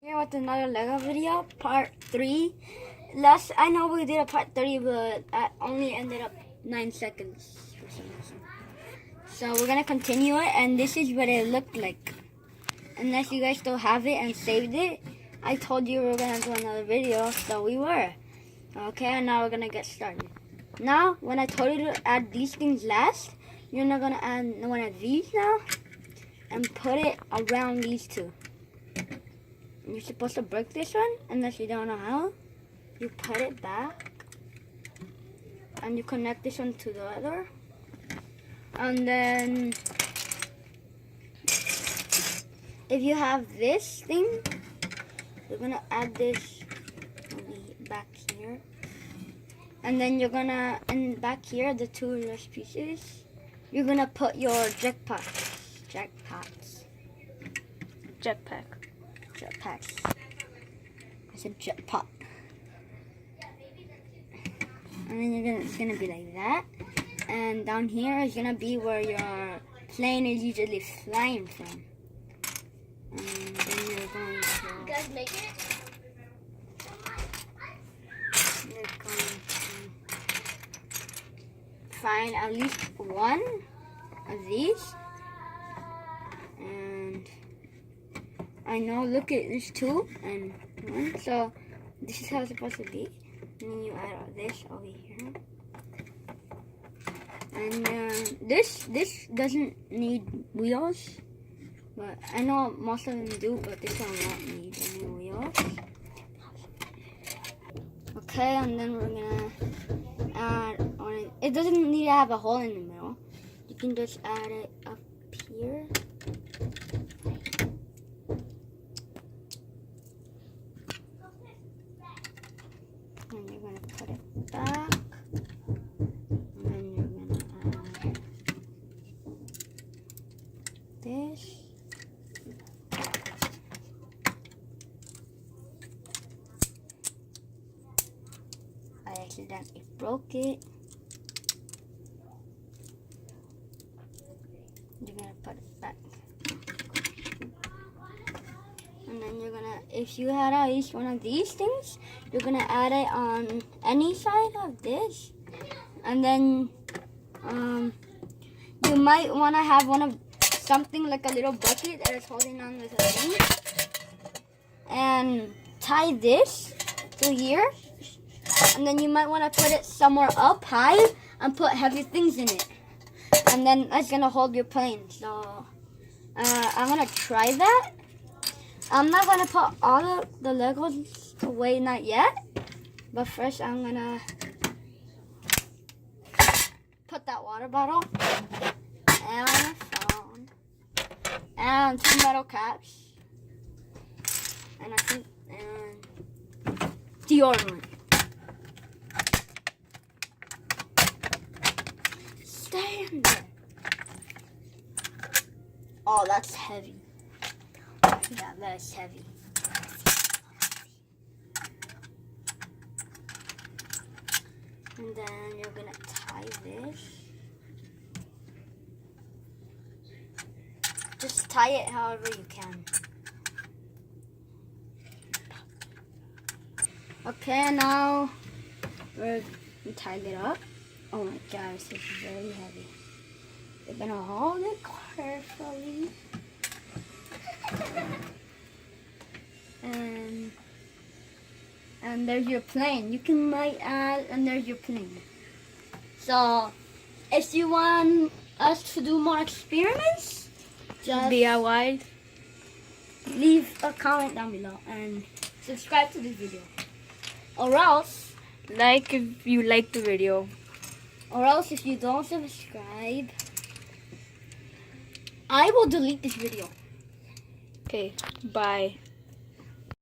Here with another Lego video, part 3. I know we did a part 3, but that only ended up 9 seconds for some reason. So we're gonna continue it, and this is what it looked like. Unless you guys still have it and saved it, I told you we were gonna do another video, so we were. Okay, and now we're gonna get started. Now, when I told you to add these things last, you're not gonna add one of these now, and put it around these two. You're supposed to break this one, unless you don't know how. You put it back, and you connect this one to the other. And then, if you have this thing, you're gonna add this back here. And then you're gonna, and back here, the two last pieces, you're gonna put your jetpacks. I said jetpack. And then it's gonna be like that. And down here is gonna be where your plane is usually flying from. And then you're going to. You guys make it? You're going to find at least one of these. And I know, look at this, 2 and 1. So this is how it's supposed to be. And then you add this over here. And this doesn't need wheels, but I know most of them do, but this one won't need any wheels. Okay, and then we're gonna add on it. It doesn't need to have a hole in the middle. You can just add it up here. And you're gonna put it back. And then you're gonna add this. I accidentally broke it. You're gonna put it back. And then you're gonna, if you had at least one of these things, you're gonna add it on any side of this. And then you might wanna have something like a little bucket that is holding on with a thing. And tie this to here. And then you might wanna put it somewhere up high and put heavy things in it. And then that's gonna hold your plane. So I'm gonna try that. I'm not gonna put all of the Legos away, not yet. But first I'm gonna put that water bottle and my phone and 2 metal caps. And I think deodorant. Stand there. Oh, that's heavy. Yeah, that's heavy. And then you're gonna tie this. Just tie it however you can. Okay, now we're tied it up. Oh my gosh, this is very heavy. You're gonna hold it carefully. And there's your plane. You can might add, and there's your plane. So, if you want us to do more experiments, just DIY. leave a comment down below and subscribe to this video. Or else, Like if you like the video. or else if you don't subscribe, I will delete this video. Okay, bye.